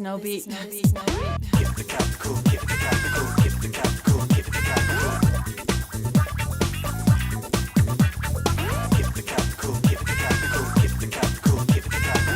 no beat. Give the capital, give the capital, give the capital, give the capital. Give the capital, give the capital, give the capital, give the capital.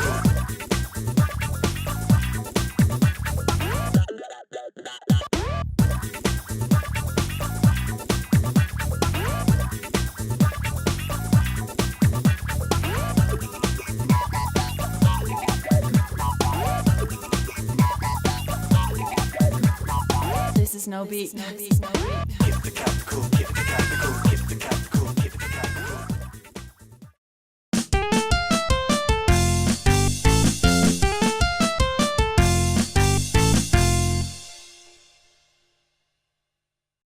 This is no beat. Give the capital, give the capital, give